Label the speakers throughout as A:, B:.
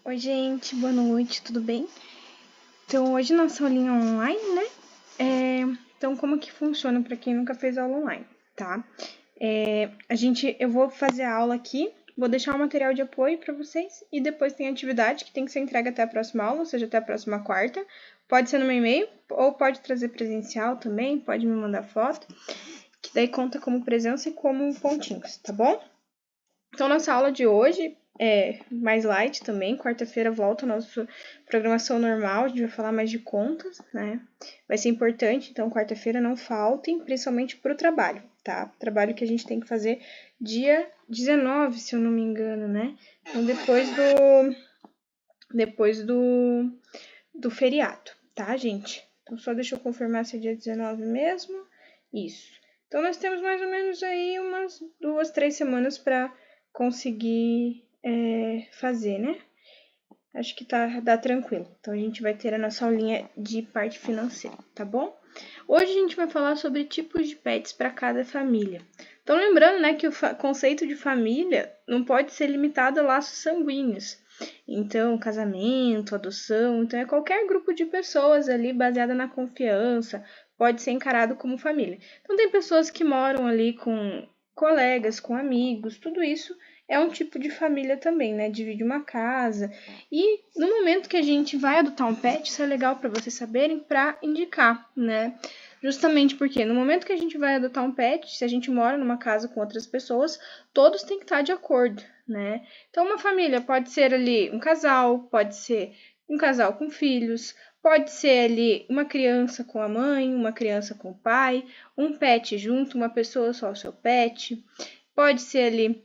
A: Oi, gente, boa noite, tudo bem? Então, hoje nossa aulinha online, né? Então, como que funciona para quem nunca fez aula online, tá? Eu vou fazer a aula aqui, vou deixar o material de apoio para vocês e depois tem atividade que tem que ser entregue até a próxima aula, ou seja, até a próxima quarta. Pode ser no meu e-mail ou pode trazer presencial também, pode me mandar foto, que daí conta como presença e como pontinhos, tá bom? Então, nossa aula de hoje é mais light também. Quarta-feira volta a nossa programação normal. A gente vai falar mais de contas, né? Vai ser importante, então, quarta-feira não faltem, principalmente para o trabalho, tá? Trabalho que a gente tem que fazer dia 19, se eu não me engano, né? Então, depois do feriado, tá, gente? Então, só deixa eu confirmar se é dia 19 mesmo. Isso. Então, nós temos mais ou menos aí umas 2, 3 semanas para conseguir fazer, né? Acho que dá tranquilo. Então, a gente vai ter a nossa aulinha de parte financeira, tá bom? Hoje a gente vai falar sobre tipos de pets para cada família. Então, lembrando, né, que o conceito de família não pode ser limitado a laços sanguíneos. Então, casamento, adoção, então é qualquer grupo de pessoas ali baseada na confiança, pode ser encarado como família. Então, tem pessoas que moram ali com colegas, com amigos, tudo isso é um tipo de família também, né? Divide uma casa. E no momento que a gente vai adotar um pet, isso é legal para vocês saberem, para indicar, né? Justamente porque no momento que a gente vai adotar um pet, se a gente mora numa casa com outras pessoas, todos têm que estar de acordo, né? Então, uma família pode ser ali um casal, pode ser um casal com filhos, pode ser ali uma criança com a mãe, uma criança com o pai, um pet junto, uma pessoa só o seu pet, pode ser ali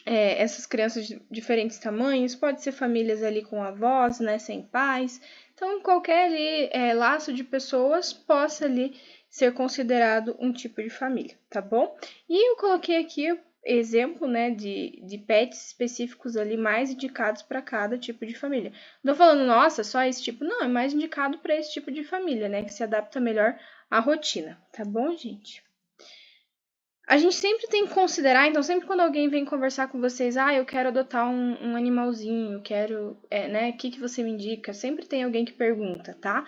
A: essas crianças de diferentes tamanhos, pode ser famílias ali com avós, né, sem pais. Então, qualquer ali, laço de pessoas possa ali ser considerado um tipo de família, tá bom? E eu coloquei aqui exemplo, né, de pets específicos ali mais indicados para cada tipo de família. Não tô falando, nossa, só esse tipo. Não, é mais indicado para esse tipo de família, né, que se adapta melhor à rotina, tá bom, gente? A gente sempre tem que considerar, então, sempre quando alguém vem conversar com vocês, eu quero adotar um animalzinho, quero, né, o que você me indica? Sempre tem alguém que pergunta, tá?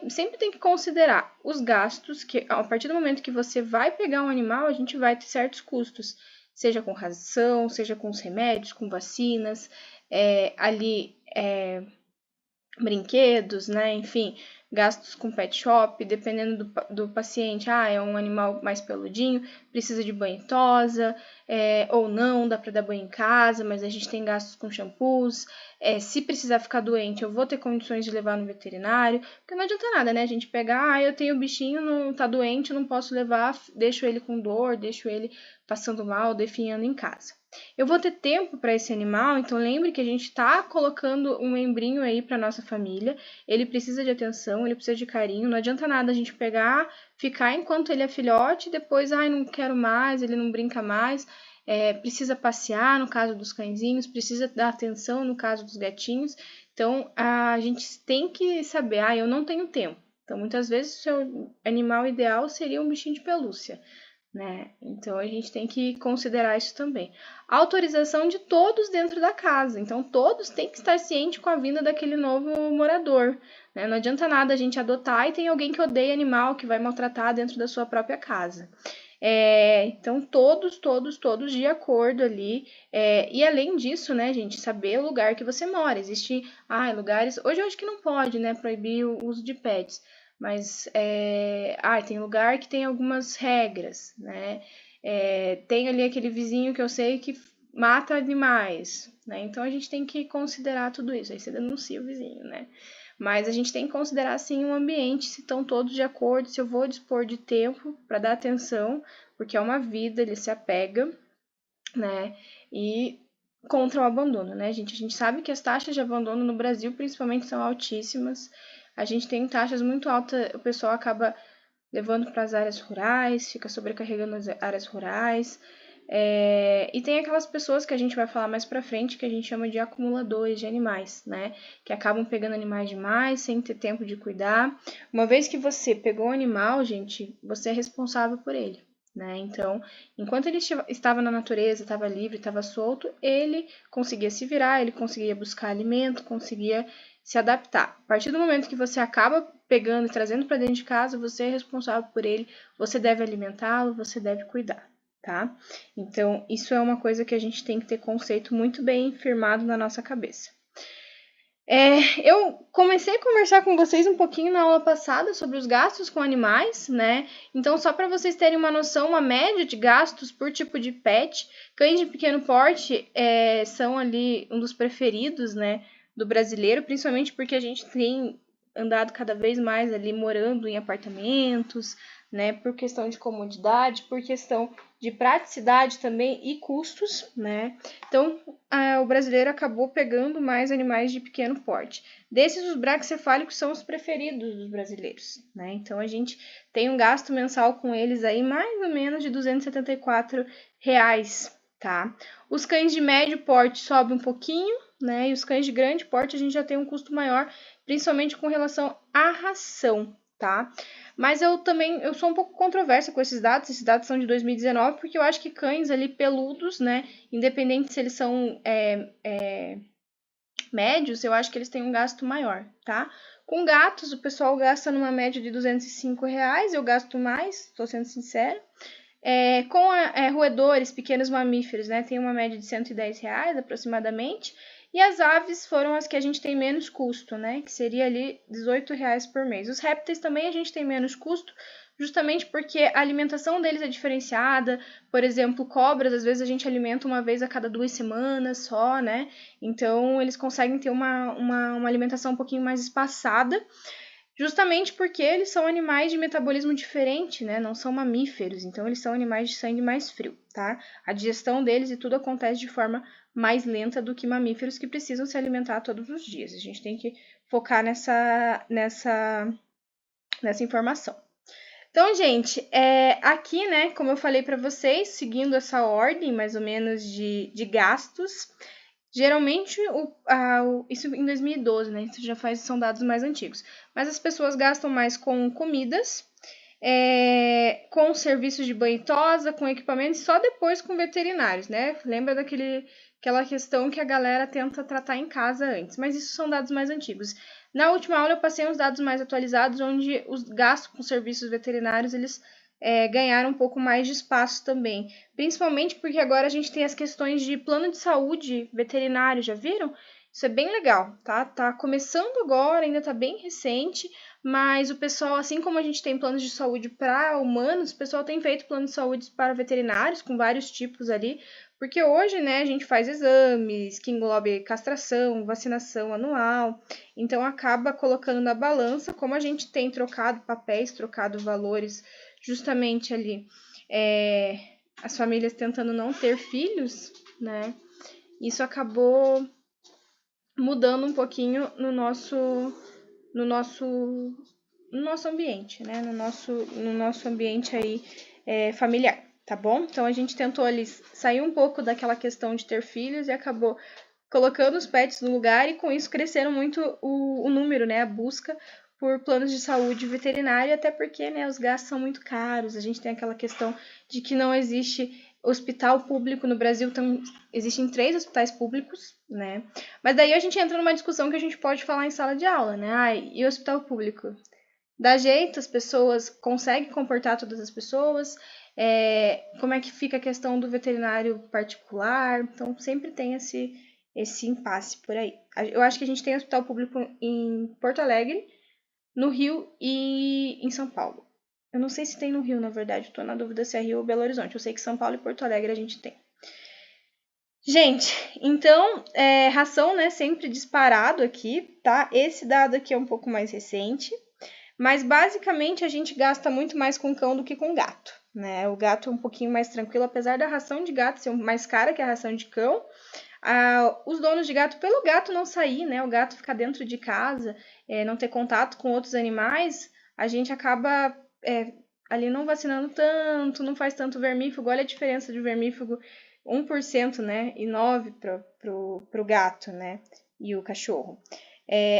A: Sempre tem que considerar os gastos, que a partir do momento que você vai pegar um animal, a gente vai ter certos custos, seja com ração, seja com os remédios, com vacinas, brinquedos, né? Enfim, gastos com pet shop, dependendo do paciente. É um animal mais peludinho, precisa de banho e tosa, ou não, dá para dar banho em casa, mas a gente tem gastos com shampoos. Se precisar ficar doente, eu vou ter condições de levar no veterinário, porque não adianta nada, né? A gente pegar, eu tenho o bichinho, não tá doente, eu não posso levar, deixo ele com dor, deixo ele passando mal, definhando em casa. Eu vou ter tempo para esse animal, então lembre que a gente está colocando um membrinho aí para nossa família. Ele precisa de atenção, ele precisa de carinho. Não adianta nada a gente pegar, ficar enquanto ele é filhote, depois, não quero mais, ele não brinca mais. Precisa passear no caso dos cãezinhos, precisa dar atenção no caso dos gatinhos. Então, a gente tem que saber, eu não tenho tempo. Então, muitas vezes, o seu animal ideal seria um bichinho de pelúcia, né? Então a gente tem que considerar isso também. A autorização de todos dentro da casa. Então todos têm que estar cientes com a vinda daquele novo morador, né? Não adianta nada a gente adotar e tem alguém que odeia animal, que vai maltratar dentro da sua própria casa. Então todos de acordo ali. E além disso, né, gente, saber o lugar que você mora. Existem lugares. Hoje eu acho que não pode, né, proibir o uso de pets. Mas tem lugar que tem algumas regras, né? Tem ali aquele vizinho que eu sei que mata animais, né? Então a gente tem que considerar tudo isso. Aí você denuncia o vizinho, né? Mas a gente tem que considerar assim o ambiente, se estão todos de acordo, se eu vou dispor de tempo para dar atenção, porque é uma vida, ele se apega, né? E contra o abandono, né, gente? A gente sabe que as taxas de abandono no Brasil, principalmente, são altíssimas. A gente tem taxas muito altas, o pessoal acaba levando para as áreas rurais, fica sobrecarregando as áreas rurais. E tem aquelas pessoas que a gente vai falar mais pra frente, que a gente chama de acumuladores de animais, né? Que acabam pegando animais demais, sem ter tempo de cuidar. Uma vez que você pegou um animal, gente, você é responsável por ele, né? Então, enquanto ele estava na natureza, estava livre, estava solto, ele conseguia se virar, ele conseguia buscar alimento, conseguia se adaptar. A partir do momento que você acaba pegando e trazendo para dentro de casa, você é responsável por ele, você deve alimentá-lo, você deve cuidar, tá? Então, isso é uma coisa que a gente tem que ter conceito muito bem firmado na nossa cabeça. Eu comecei a conversar com vocês um pouquinho na aula passada sobre os gastos com animais, né? Então, só para vocês terem uma noção, uma média de gastos por tipo de pet, cães de pequeno porte são ali um dos preferidos, né, do brasileiro, principalmente porque a gente tem andado cada vez mais ali morando em apartamentos, né, por questão de comodidade, por questão de praticidade também e custos, né? Então, o brasileiro acabou pegando mais animais de pequeno porte. Desses, os braquicefálicos são os preferidos dos brasileiros, né? Então, a gente tem um gasto mensal com eles aí mais ou menos de R$ 274, tá? Os cães de médio porte sobem um pouquinho, né? E os cães de grande porte a gente já tem um custo maior, principalmente com relação à ração, tá? Mas eu sou um pouco controversa com esses dados são de 2019, porque eu acho que cães ali peludos, né, independente se eles são médios, eu acho que eles têm um gasto maior, tá? Com gatos, o pessoal gasta numa média de R$ 205, eu gasto mais, estou sendo sincera. Com roedores, pequenos mamíferos, né, tem uma média de R$ 110 aproximadamente. E as aves foram as que a gente tem menos custo, né? Que seria ali R$ 18 por mês. Os répteis também a gente tem menos custo, justamente porque a alimentação deles é diferenciada. Por exemplo, cobras, às vezes a gente alimenta uma vez a cada 2 semanas só, né? Então, eles conseguem ter uma alimentação um pouquinho mais espaçada, justamente porque eles são animais de metabolismo diferente, né? Não são mamíferos, então eles são animais de sangue mais frio, tá? A digestão deles e tudo acontece de forma mais lenta do que mamíferos que precisam se alimentar todos os dias. A gente tem que focar nessa informação. Então, gente, aqui, né, como eu falei para vocês, seguindo essa ordem mais ou menos de gastos, geralmente, isso em 2012, né? Isso são dados mais antigos. Mas as pessoas gastam mais com comidas, com serviços de banho e tosa, com equipamentos, só depois com veterinários, né? Lembra daquela questão que a galera tenta tratar em casa antes. Mas isso são dados mais antigos. Na última aula eu passei uns dados mais atualizados, onde os gastos com serviços veterinários, eles ganharam um pouco mais de espaço também. Principalmente porque agora a gente tem as questões de plano de saúde veterinário, já viram? Isso é bem legal, tá? Tá começando agora, ainda tá bem recente, mas o pessoal, assim como a gente tem planos de saúde para humanos, o pessoal tem feito planos de saúde para veterinários, com vários tipos ali, porque hoje, né, a gente faz exames que englobe castração, vacinação anual, então acaba colocando na balança, como a gente tem trocado papéis, trocado valores, justamente ali, as famílias tentando não ter filhos, né, isso acabou mudando um pouquinho no nosso ambiente, né? No nosso ambiente aí familiar, tá bom? Então a gente tentou ali sair um pouco daquela questão de ter filhos e acabou colocando os pets no lugar e com isso cresceram muito o número, né? A busca por planos de saúde veterinária, até porque, né, os gastos são muito caros. A gente tem aquela questão de que não existe hospital público no Brasil, existem 3 hospitais públicos, né? Mas daí a gente entra numa discussão que a gente pode falar em sala de aula, né? E o hospital público? Dá jeito, as pessoas conseguem comportar todas as pessoas? Como é que fica a questão do veterinário particular? Então, sempre tem esse impasse por aí. Eu acho que a gente tem hospital público em Porto Alegre, no Rio e em São Paulo. Eu não sei se tem no Rio, na verdade. Estou na dúvida se é Rio ou Belo Horizonte. Eu sei que São Paulo e Porto Alegre a gente tem. Gente, então, ração, né, sempre disparado aqui, tá? Esse dado aqui é um pouco mais recente, mas basicamente a gente gasta muito mais com cão do que com gato, né? O gato é um pouquinho mais tranquilo, apesar da ração de gato ser mais cara que a ração de cão. Os donos de gato, pelo gato não sair, né? O gato ficar dentro de casa, não ter contato com outros animais, a gente acaba ali não vacinando tanto, não faz tanto vermífugo. Olha a diferença de vermífugo 1%, né? E 9% pro gato, né? E o cachorro.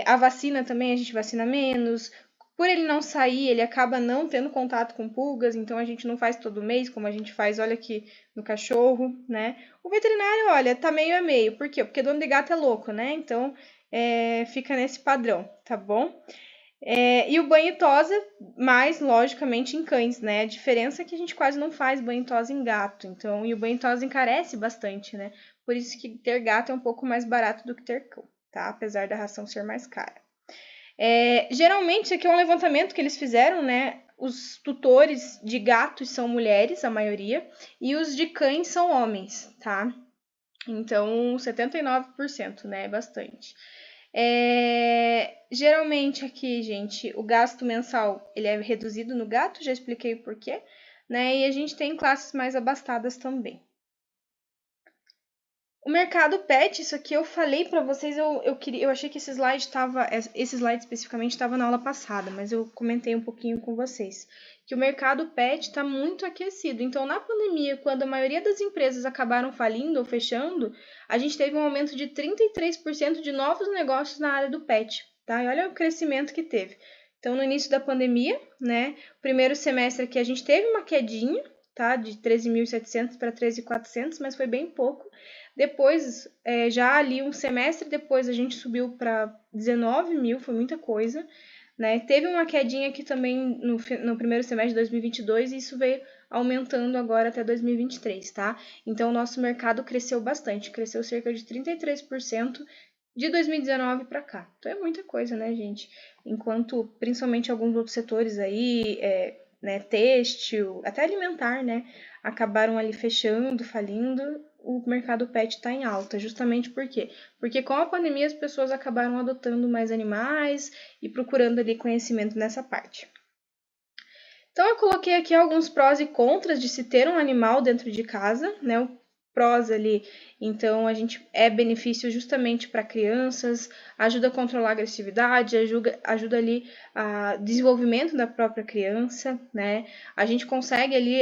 A: A vacina também, a gente vacina menos. Por ele não sair, ele acaba não tendo contato com pulgas, então a gente não faz todo mês, como a gente faz, olha aqui, no cachorro, né? O veterinário, olha, tá meio a meio. Por quê? Porque dono de gato é louco, né? Então, fica nesse padrão, tá bom? E o banho e tosa, mais logicamente em cães, né? A diferença é que a gente quase não faz banho e tosa em gato, então, e o banho e tosa encarece bastante, né? Por isso que ter gato é um pouco mais barato do que ter cão, tá? Apesar da ração ser mais cara. Geralmente, isso aqui é um levantamento que eles fizeram, né? Os tutores de gatos são mulheres, a maioria, e os de cães são homens, tá? Então, 79%, né? É bastante. Geralmente aqui, gente, o gasto mensal ele é reduzido no gato, já expliquei o porquê, né? E a gente tem classes mais abastadas também. O mercado pet, isso aqui eu falei para vocês, eu achei que esse slide especificamente estava na aula passada, mas eu comentei um pouquinho com vocês, que o mercado pet está muito aquecido. Então, na pandemia, quando a maioria das empresas acabaram falindo ou fechando, a gente teve um aumento de 33% de novos negócios na área do pet, tá? E olha o crescimento que teve. Então, no início da pandemia, né, primeiro semestre aqui a gente teve uma quedinha, tá, de 13.700 para 13.400, mas foi bem pouco. Depois, já ali um semestre depois, a gente subiu para 19 mil, foi muita coisa, né? Teve uma quedinha aqui também no primeiro semestre de 2022 e isso veio aumentando agora até 2023, tá? Então, o nosso mercado cresceu bastante, cresceu cerca de 33% de 2019 para cá. Então, é muita coisa, né, gente? Enquanto, principalmente alguns outros setores aí, né, têxtil, até alimentar, né, acabaram ali fechando, falindo, o mercado pet está em alta, justamente por quê? Porque com a pandemia as pessoas acabaram adotando mais animais e procurando ali conhecimento nessa parte. Então eu coloquei aqui alguns prós e contras de se ter um animal dentro de casa, né? O prós ali, então a gente benefício justamente para crianças, ajuda a controlar a agressividade, ajuda ali a desenvolvimento da própria criança, né? A gente consegue ali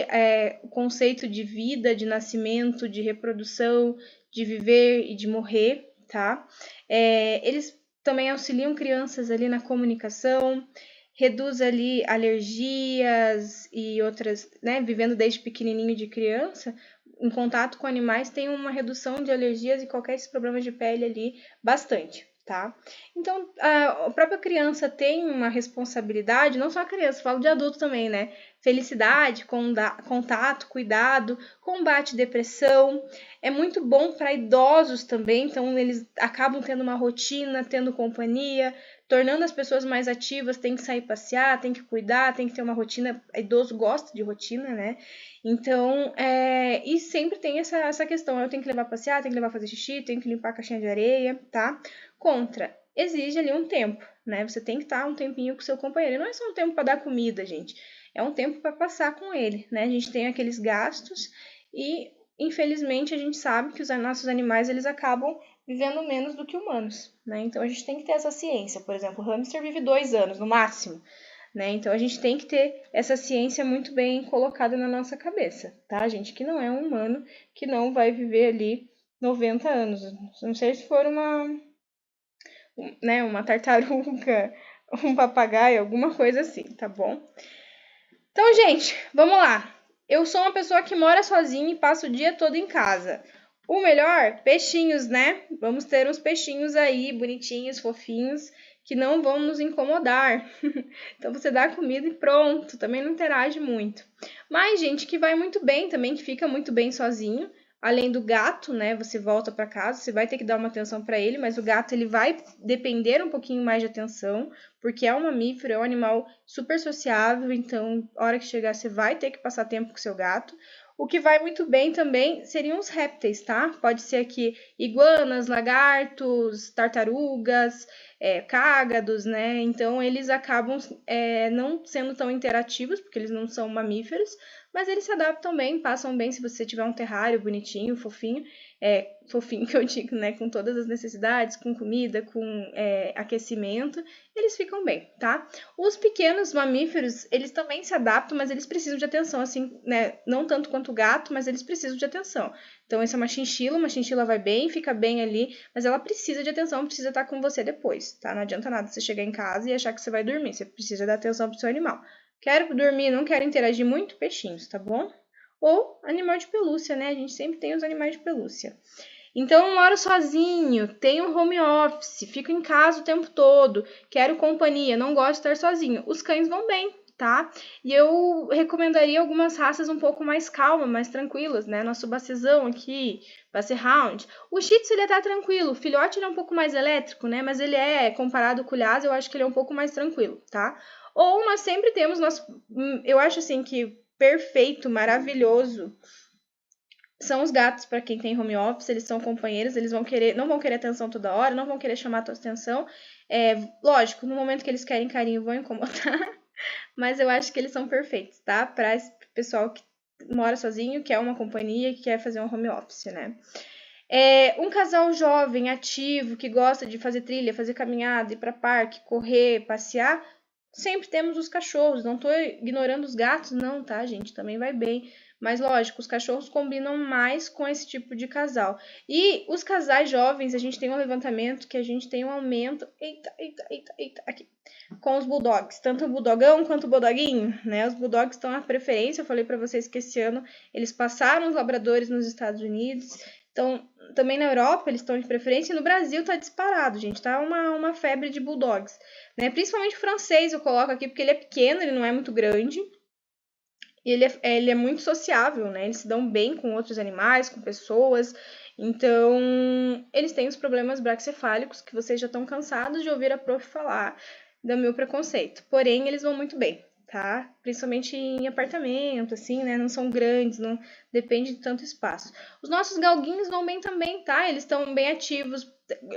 A: o conceito de vida, de nascimento, de reprodução, de viver e de morrer, tá? Eles também auxiliam crianças ali na comunicação, reduz ali alergias e outras, né? Vivendo desde pequenininho de criança, em contato com animais, tem uma redução de alergias e qualquer problemas de pele ali bastante, tá? Então, a própria criança tem uma responsabilidade, não só a criança, falo de adulto também, né? Felicidade, contato, cuidado, combate depressão. É muito bom para idosos também, então eles acabam tendo uma rotina, tendo companhia, tornando as pessoas mais ativas, tem que sair passear, tem que cuidar, tem que ter uma rotina. Idoso gosta de rotina, né? Então, e sempre tem essa questão, eu tenho que levar a passear, tenho que levar a fazer xixi, tenho que limpar a caixinha de areia, tá? Contra, exige ali um tempo, né? Você tem que estar um tempinho com o seu companheiro. E não é só um tempo para dar comida, gente. É um tempo para passar com ele, né? A gente tem aqueles gastos e, infelizmente, a gente sabe que os nossos animais, eles acabam vivendo menos do que humanos, né? Então, a gente tem que ter essa ciência. Por exemplo, o hamster vive 2 anos, no máximo, né? Então, a gente tem que ter essa ciência muito bem colocada na nossa cabeça, tá, gente? Que não é um humano que não vai viver ali 90 anos. Não sei se for uma tartaruga, um papagaio, alguma coisa assim, tá bom? Então, gente, vamos lá. Eu sou uma pessoa que mora sozinha e passa o dia todo em casa. O melhor, peixinhos, né? Vamos ter uns peixinhos aí, bonitinhos, fofinhos, que não vão nos incomodar. Então, você dá comida e pronto, também não interage muito. Mas, gente, que vai muito bem também, que fica muito bem sozinho. Além do gato, né? Você volta para casa, você vai ter que dar uma atenção para ele, mas o gato ele vai depender um pouquinho mais de atenção, porque é um mamífero, é um animal super sociável, então, a hora que chegar, você vai ter que passar tempo com seu gato. O que vai muito bem também seriam os répteis, tá? Pode ser aqui iguanas, lagartos, tartarugas, cágados, né? Então, eles acabam não sendo tão interativos, porque eles não são mamíferos, mas eles se adaptam bem, passam bem se você tiver um terrário bonitinho, fofinho. fofinho que eu digo, né? Com todas as necessidades, com comida, com aquecimento, eles ficam bem, tá? Os pequenos mamíferos, eles também se adaptam, mas eles precisam de atenção, assim, né? Não tanto quanto o gato, mas eles precisam de atenção. Então, essa é uma chinchila vai bem, fica bem ali, mas ela precisa de atenção, precisa estar com você depois, tá? Não adianta nada você chegar em casa e achar que você vai dormir, você precisa dar atenção pro seu animal. Quero dormir, não quero interagir muito, peixinhos, tá bom? Ou animal de pelúcia, né? A gente sempre tem os animais de pelúcia. Então, eu moro sozinho, tenho home office, fico em casa o tempo todo, quero companhia, não gosto de estar sozinho. Os cães vão bem, tá? E eu recomendaria algumas raças um pouco mais calmas, mais tranquilas, né? Nosso bacezão aqui, Basset Hound. O Shih Tzu, ele tá tranquilo. O filhote, ele é um pouco mais elétrico, né? Mas ele comparado com o Lhasa, eu acho que ele é um pouco mais tranquilo, tá? Ou nós sempre temos eu acho assim que perfeito, maravilhoso, são os gatos. Para quem tem home office, eles são companheiros, eles não vão querer atenção toda hora, não vão querer chamar a tua atenção. Lógico, no momento que eles querem carinho, vão incomodar, mas eu acho que eles são perfeitos, tá? Para esse pessoal que mora sozinho, quer uma companhia, que quer fazer um home office, né? Um casal jovem, ativo, que gosta de fazer trilha, fazer caminhada, ir para parque, correr, passear, sempre temos os cachorros. Não tô ignorando os gatos, não, tá, gente? Também vai bem. Mas, lógico, os cachorros combinam mais com esse tipo de casal. E os casais jovens, a gente tem um levantamento que a gente tem um aumento. Eita, aqui. Com os bulldogs, tanto o bulldogão quanto o bulldoguinho, né? Os bulldogs estão à preferência. Eu falei para vocês que esse ano eles passaram os labradores nos Estados Unidos. Então, também na Europa eles estão de preferência. E no Brasil tá disparado, gente. Tá uma febre de bulldogs, né? Principalmente o francês eu coloco aqui porque ele é pequeno, ele não é muito grande. E ele é muito sociável, né? Eles se dão bem com outros animais, com pessoas. Então, eles têm os problemas braquicefálicos que vocês já estão cansados de ouvir a prof falar do meu preconceito. Porém, eles vão muito bem, tá? Principalmente em apartamento, assim, né? Não são grandes, não depende de tanto espaço. Os nossos galguinhos vão bem também, tá? Eles estão bem ativos,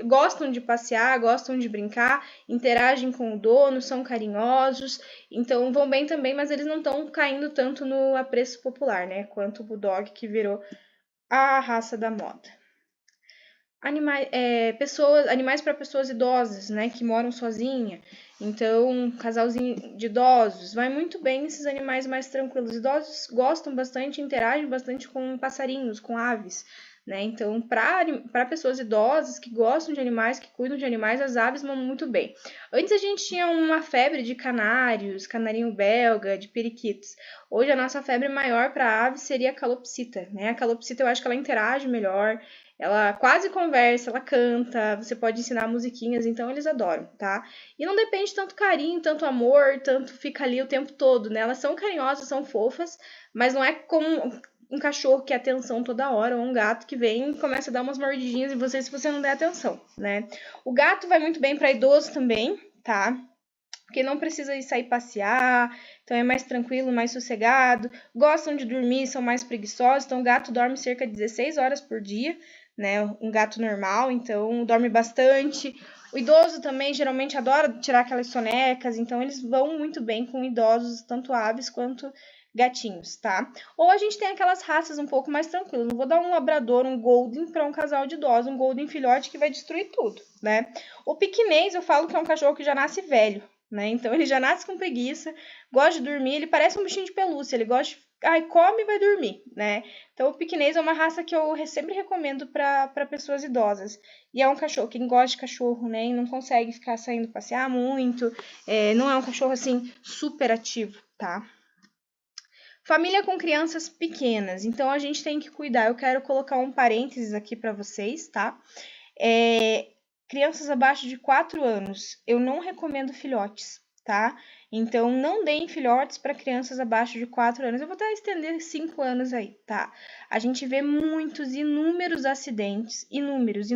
A: gostam de passear, gostam de brincar, interagem com o dono, são carinhosos, então vão bem também, mas eles não estão caindo tanto no apreço popular, né? Quanto o Bulldog, que virou a raça da moda. Animais para pessoas idosas, né? Que moram sozinha. Então, um casalzinho de idosos vai muito bem esses animais mais tranquilos. Idosos gostam bastante, interagem bastante com passarinhos, com aves, né? Então, para pessoas idosas que gostam de animais, que cuidam de animais, as aves vão muito bem. Antes a gente tinha uma febre de canários, canarinho belga, de periquitos. Hoje a nossa febre maior para aves seria a calopsita, né? A calopsita eu acho que ela interage melhor, ela quase conversa, ela canta, você pode ensinar musiquinhas, então eles adoram, tá? E não depende tanto carinho, tanto amor, tanto fica ali o tempo todo, né? Elas são carinhosas, são fofas, mas não é como um cachorro que é atenção toda hora, ou um gato que vem e começa a dar umas mordidinhas em você se você não der atenção, né? O gato vai muito bem para idoso também, tá? Porque não precisa ir sair passear, então é mais tranquilo, mais sossegado. Gostam de dormir, são mais preguiçosos, então o gato dorme cerca de 16 horas por dia, né? Um gato normal, então dorme bastante. O idoso também geralmente adora tirar aquelas sonecas, então eles vão muito bem com idosos, tanto aves quanto gatinhos, tá? Ou a gente tem aquelas raças um pouco mais tranquilas. Não vou dar um labrador, um golden para um casal de idosos, um golden filhote que vai destruir tudo, né? O piquinês, eu falo que é um cachorro que já nasce velho, né? Então ele já nasce com preguiça, gosta de dormir, ele parece um bichinho de pelúcia, ele gosta de come e vai dormir, né? Então o piquinês é uma raça que eu sempre recomendo para pessoas idosas. E é um cachorro, quem gosta de cachorro, né? E não consegue ficar saindo passear muito, não é um cachorro assim super ativo, tá? Família com crianças pequenas, então a gente tem que cuidar. Eu quero colocar um parênteses aqui para vocês, tá? Crianças abaixo de 4 anos, eu não recomendo filhotes, tá? Então, não deem filhotes para crianças abaixo de 4 anos. Eu vou até estender 5 anos aí, tá? A gente vê inúmeros acidentes, inúmeros.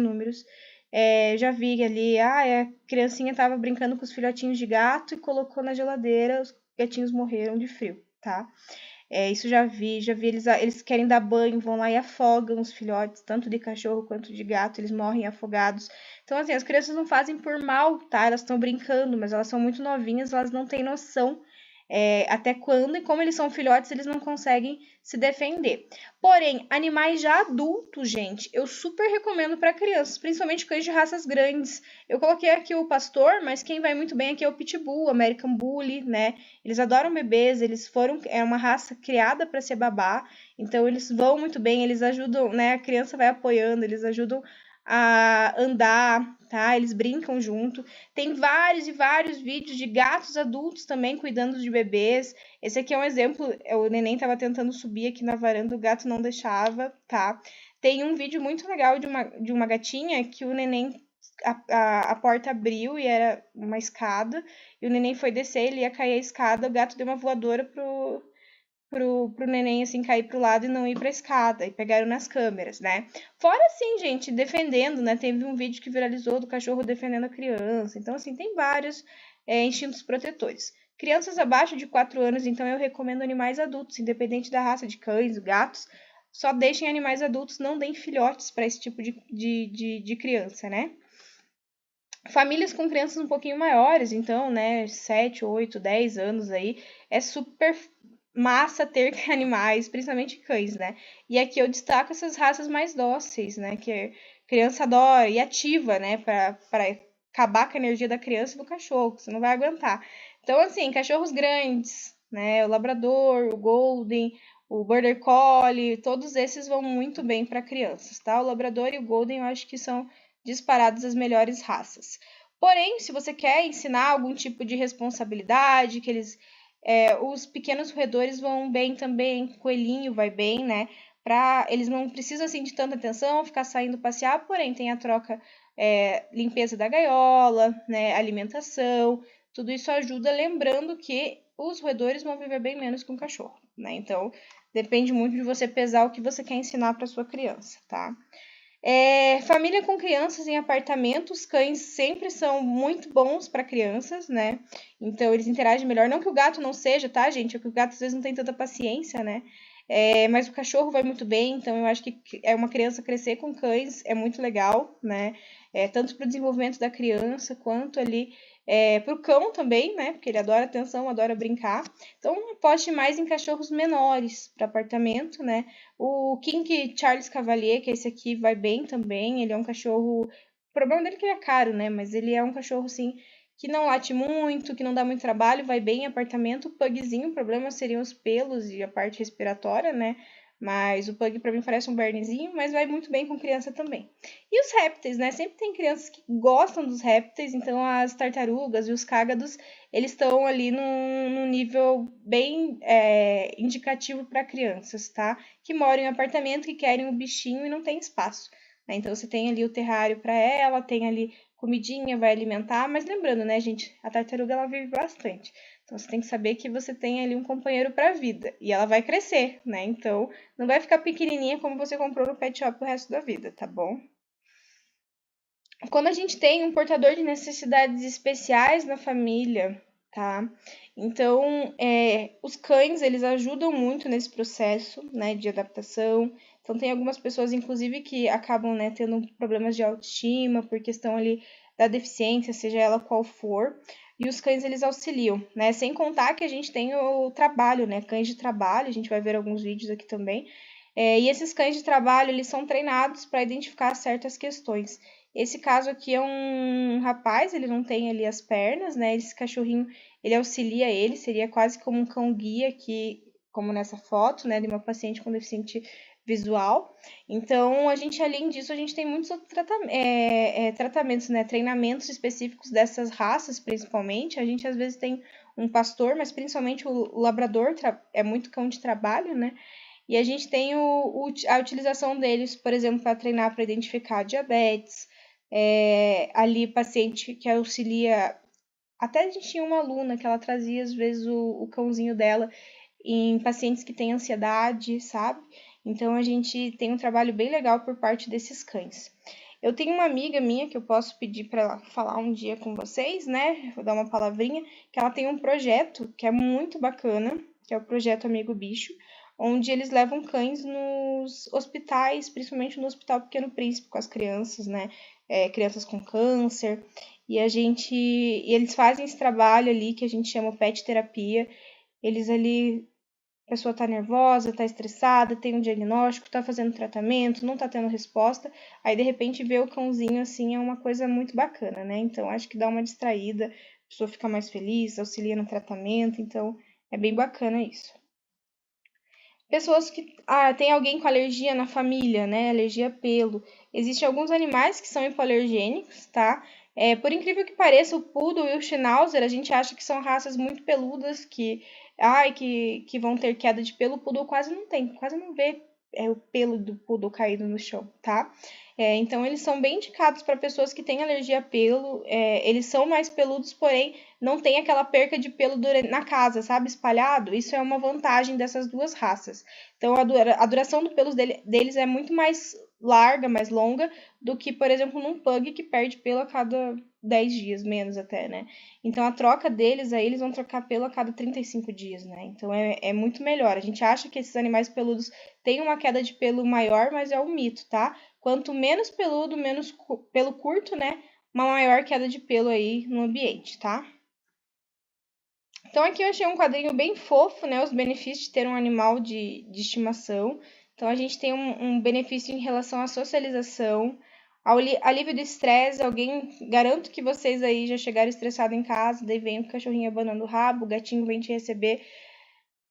A: Já vi ali, a criancinha estava brincando com os filhotinhos de gato e colocou na geladeira, os gatinhos morreram de frio, tá? Isso já vi eles querem dar banho, vão lá e afogam os filhotes, tanto de cachorro quanto de gato, eles morrem afogados. Então, assim, as crianças não fazem por mal, tá? Elas estão brincando, mas elas são muito novinhas, elas não têm noção até quando, e como eles são filhotes, eles não conseguem se defender. Porém, animais já adultos, gente, eu super recomendo para crianças, principalmente cães de raças grandes. Eu coloquei aqui o pastor, mas quem vai muito bem aqui é o Pitbull, American Bully, né? Eles adoram bebês, é uma raça criada para ser babá, então eles vão muito bem, eles ajudam, né? A criança vai apoiando, eles ajudam a andar, tá? Eles brincam junto. Tem vários e vários vídeos de gatos adultos também cuidando de bebês. Esse aqui é um exemplo, o neném estava tentando subir aqui na varanda, o gato não deixava, tá? Tem um vídeo muito legal de uma gatinha que o neném, a porta abriu e era uma escada, e o neném foi descer, ele ia cair a escada, o gato deu uma voadora pro neném, assim, cair pro lado e não ir pra escada, e pegaram nas câmeras, né? Fora, assim, gente, defendendo, né? Teve um vídeo que viralizou do cachorro defendendo a criança. Então, assim, tem vários instintos protetores. Crianças abaixo de 4 anos, então, eu recomendo animais adultos, independente da raça de cães, gatos. Só deixem animais adultos, não deem filhotes para esse tipo de criança, né? Famílias com crianças um pouquinho maiores, então, né, 7, 8, 10 anos aí, é super massa ter animais, principalmente cães, né? E aqui eu destaco essas raças mais dóceis, né, que a criança adora e ativa, né, para acabar com a energia da criança e do cachorro, que você não vai aguentar. Então, assim, cachorros grandes, né, o labrador, o golden, o border collie, todos esses vão muito bem para crianças, tá? O labrador e o golden eu acho que são disparados as melhores raças. Porém, se você quer ensinar algum tipo de responsabilidade, que os pequenos roedores vão bem também, coelhinho vai bem, né? Eles não precisam assim de tanta atenção, ficar saindo passear, porém tem a troca, limpeza da gaiola, né? Alimentação, tudo isso ajuda, lembrando que os roedores vão viver bem menos que um cachorro, né? Então, depende muito de você pesar o que você quer ensinar para sua criança, tá? Família com crianças em apartamentos, cães sempre são muito bons para crianças, né? Então eles interagem melhor. Não que o gato não seja, tá, gente? É que o gato às vezes não tem tanta paciência, né? Mas o cachorro vai muito bem, então eu acho que uma criança crescer com cães é muito legal, né? Tanto para o desenvolvimento da criança quanto ali para o cão também, né? Porque ele adora atenção, adora brincar. Então aposte mais em cachorros menores para apartamento, né? O King Charles Cavalier, que esse aqui vai bem também, ele é um cachorro. O problema dele é que ele é caro, né? Mas ele é um cachorro, assim, que não late muito, que não dá muito trabalho, vai bem em apartamento. O pugzinho, o problema seriam os pelos e a parte respiratória, né? Mas o pug pra mim parece um bernezinho, mas vai muito bem com criança também. E os répteis, né? Sempre tem crianças que gostam dos répteis, então as tartarugas e os cágados, eles estão ali num nível bem indicativo para crianças, tá? Que moram em apartamento, que querem um bichinho e não tem espaço, né? Então você tem ali o terrário para ela, tem ali comidinha, vai alimentar, mas lembrando, né, gente, a tartaruga ela vive bastante. Então você tem que saber que você tem ali um companheiro para a vida e ela vai crescer, né? Então não vai ficar pequenininha como você comprou no pet shop o resto da vida, tá bom? Quando a gente tem um portador de necessidades especiais na família, tá? Então, os cães, eles ajudam muito nesse processo, né, de adaptação. Então, tem algumas pessoas, inclusive, que acabam, né, tendo problemas de autoestima por questão ali da deficiência, seja ela qual for. E os cães, eles auxiliam, né? Sem contar que a gente tem o trabalho, né? Cães de trabalho, a gente vai ver alguns vídeos aqui também. E esses cães de trabalho, eles são treinados para identificar certas questões. Esse caso aqui é um rapaz, ele não tem ali as pernas, né? Esse cachorrinho, ele auxilia ele, seria quase como um cão-guia aqui, como nessa foto, né? De uma paciente com deficiente visual. Então, além disso, a gente tem muitos outros tratamentos, né? Treinamentos específicos dessas raças, principalmente. A gente, às vezes, tem um pastor, mas principalmente o labrador é muito cão de trabalho, né? E a gente tem a utilização deles, por exemplo, para treinar para identificar diabetes, ali paciente que auxilia. Até a gente tinha uma aluna que ela trazia às vezes o cãozinho dela em pacientes que têm ansiedade, sabe? Então a gente tem um trabalho bem legal por parte desses cães. Eu tenho uma amiga minha que eu posso pedir para ela falar um dia com vocês, né? Vou dar uma palavrinha, que ela tem um projeto que é muito bacana, que é o projeto Amigo Bicho, onde eles levam cães nos hospitais, principalmente no Hospital Pequeno Príncipe, com as crianças, né? Crianças com câncer. E eles fazem esse trabalho ali que a gente chama pet terapia. Eles ali, a pessoa tá nervosa, tá estressada, tem um diagnóstico, tá fazendo tratamento, não tá tendo resposta, aí de repente ver o cãozinho assim é uma coisa muito bacana, né? Então acho que dá uma distraída, a pessoa fica mais feliz, auxilia no tratamento, então é bem bacana isso. Pessoas que tem alguém com alergia na família, né? Alergia a pelo. Existem alguns animais que são hipoalergênicos, tá? Por incrível que pareça, o Poodle e o Schnauzer, a gente acha que são raças muito peludas, que vão ter queda de pelo. O Poodle quase não tem, quase não vê o pelo do Poodle caído no chão, tá? Então, eles são bem indicados para pessoas que têm alergia a pelo. Eles são mais peludos, porém, não tem aquela perca de pelo na casa, sabe? Espalhado. Isso é uma vantagem dessas duas raças. Então, a duração do pelos deles é muito mais larga, mais longa, do que, por exemplo, num pug que perde pelo a cada 10 dias, menos até, né? Então, a troca deles, aí eles vão trocar pelo a cada 35 dias, né? Então, é muito melhor. A gente acha que esses animais peludos têm uma queda de pelo maior, mas é um mito, tá? Quanto menos peludo, menos pelo curto, né? Uma maior queda de pelo aí no ambiente, tá? Então aqui eu achei um quadrinho bem fofo, né? Os benefícios de ter um animal de estimação. Então a gente tem um benefício em relação à socialização, ao alívio do estresse. Garanto que vocês aí já chegaram estressados em casa, daí vem o cachorrinho abanando o rabo, o gatinho vem te receber.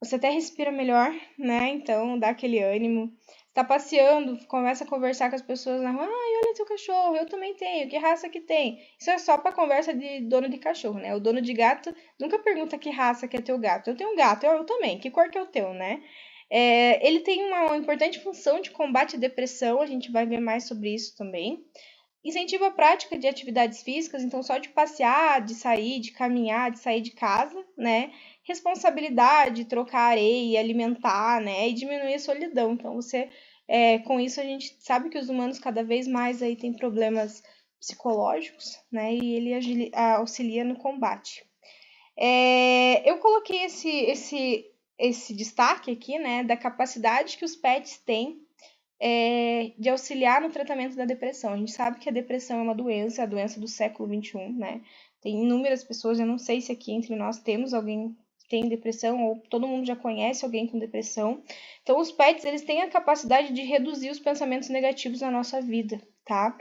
A: Você até respira melhor, né? Então dá aquele ânimo. Tá passeando, começa a conversar com as pessoas na rua. Ai, olha seu cachorro, eu também tenho. Que raça que tem? Isso é só pra conversa de dono de cachorro, né? O dono de gato nunca pergunta que raça que é teu gato. Eu tenho um gato, eu também. Que cor que é o teu, né? Ele tem uma importante função de combate à depressão. A gente vai ver mais sobre isso também. Incentiva a prática de atividades físicas, então só de passear, de sair, de caminhar, de sair de casa, né? Responsabilidade, trocar areia, alimentar, né? E diminuir a solidão. Então, com isso a gente sabe que os humanos cada vez mais aí têm problemas psicológicos, né? E ele auxilia no combate. Eu coloquei esse destaque aqui, né? Da capacidade que os pets têm de auxiliar no tratamento da depressão. A gente sabe que a depressão é uma doença, a doença do século XXI, né? Tem inúmeras pessoas, eu não sei se aqui entre nós temos alguém que tem depressão ou todo mundo já conhece alguém com depressão. Então, os pets, eles têm a capacidade de reduzir os pensamentos negativos na nossa vida, tá?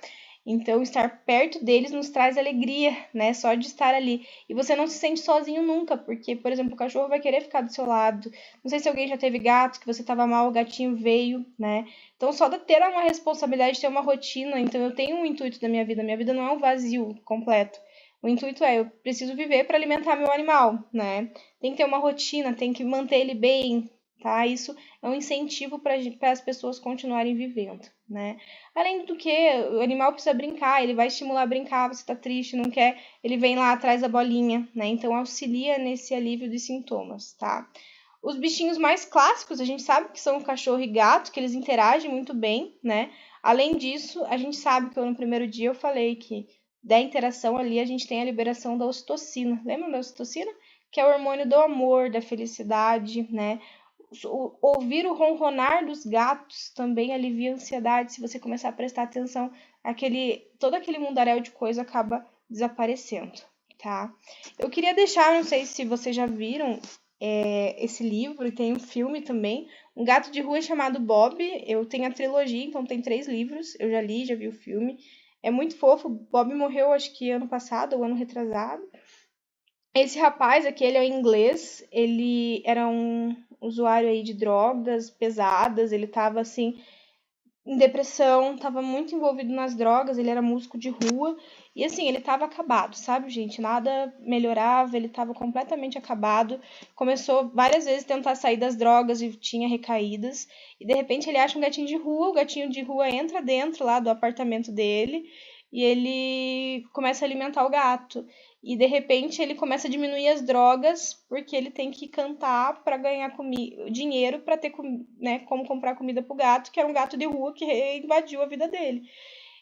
A: Então, estar perto deles nos traz alegria, né? Só de estar ali. E você não se sente sozinho nunca, porque, por exemplo, o cachorro vai querer ficar do seu lado. Não sei se alguém já teve gato, que você estava mal, o gatinho veio, né? Então, só de ter uma responsabilidade, ter uma rotina. Então, eu tenho um intuito da minha vida. Minha vida não é um vazio completo. O intuito eu preciso viver para alimentar meu animal, né? Tem que ter uma rotina, tem que manter ele bem, tá? Isso é um incentivo para as pessoas continuarem vivendo, né? Além do que, o animal precisa brincar, ele vai estimular a brincar, você tá triste, não quer, ele vem lá atrás da bolinha, né? Então, auxilia nesse alívio dos sintomas, tá? Os bichinhos mais clássicos, a gente sabe que são o cachorro e gato, que eles interagem muito bem, né? Além disso, a gente sabe que no primeiro dia eu falei que da interação ali a gente tem a liberação da ocitocina. Lembra da ocitocina? Que é o hormônio do amor, da felicidade, né? Ouvir o ronronar dos gatos também alivia a ansiedade. Se você começar a prestar atenção, todo aquele mundaréu de coisa acaba desaparecendo, tá? Eu queria deixar, não sei se vocês já viram esse livro, e tem um filme também, Um Gato de Rua chamado Bob. Eu tenho a trilogia, então tem 3 livros, eu já li, já vi o filme. É muito fofo. Bob morreu, acho que ano passado ou ano retrasado. Esse rapaz aqui, ele é inglês, ele era um usuário aí de drogas pesadas, ele tava assim em depressão, tava muito envolvido nas drogas, ele era músico de rua, e assim, ele tava acabado, sabe, gente? Nada melhorava, ele tava completamente acabado. Começou várias vezes a tentar sair das drogas e tinha recaídas, e de repente ele acha um gatinho de rua, o gatinho de rua entra dentro lá do apartamento dele, e ele começa a alimentar o gato. E de repente ele começa a diminuir as drogas porque ele tem que cantar para ganhar dinheiro para ter né, como comprar comida pro gato, que era um gato de rua que invadiu a vida dele.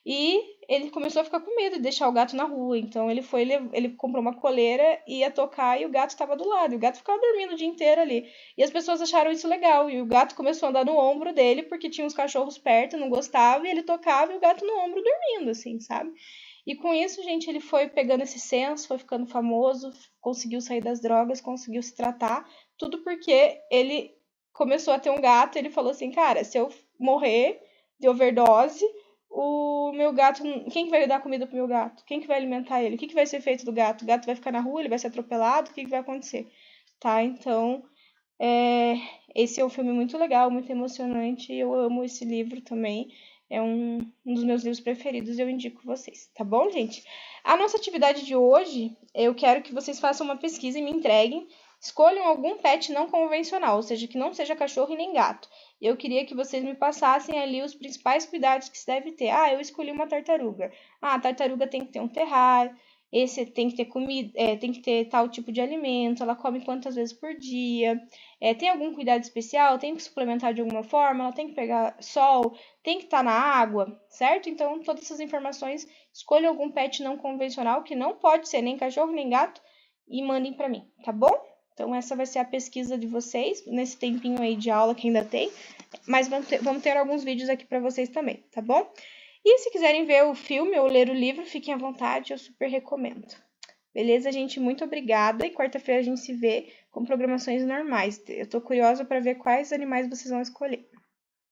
A: E ele começou a ficar com medo de deixar o gato na rua. Então ele comprou uma coleira, ia tocar e o gato estava do lado. E o gato ficava dormindo o dia inteiro ali. E as pessoas acharam isso legal. E o gato começou a andar no ombro dele porque tinha uns cachorros perto, não gostava, e ele tocava e o gato no ombro dormindo, assim, sabe? E com isso, gente, ele foi pegando esse senso, foi ficando famoso, conseguiu sair das drogas, conseguiu se tratar, tudo porque ele começou a ter um gato, ele falou assim, cara, se eu morrer de overdose, o meu gato, quem que vai dar comida pro meu gato? Quem que vai alimentar ele? O que que vai ser feito do gato? O gato vai ficar na rua, ele vai ser atropelado? O que que vai acontecer? Tá, então, esse é um filme muito legal, muito emocionante, e eu amo esse livro também. É um dos meus livros preferidos e eu indico vocês, tá bom, gente? A nossa atividade de hoje, eu quero que vocês façam uma pesquisa e me entreguem. Escolham algum pet não convencional, ou seja, que não seja cachorro e nem gato. Eu queria que vocês me passassem ali os principais cuidados que se deve ter. Ah, eu escolhi uma tartaruga. Ah, a tartaruga tem que ter um terrário, esse tem que ter comida, tem que ter tal tipo de alimento, ela come quantas vezes por dia, tem algum cuidado especial, tem que suplementar de alguma forma, ela tem que pegar sol, tem que estar na água, certo? Então, todas essas informações, escolham algum pet não convencional, que não pode ser nem cachorro nem gato, e mandem para mim, tá bom? Então, essa vai ser a pesquisa de vocês, nesse tempinho aí de aula que ainda tem, mas vamos ter alguns vídeos aqui para vocês também, tá bom? E se quiserem ver o filme ou ler o livro, fiquem à vontade, eu super recomendo. Beleza, gente? Muito obrigada. E quarta-feira a gente se vê com programações normais. Eu tô curiosa para ver quais animais vocês vão escolher.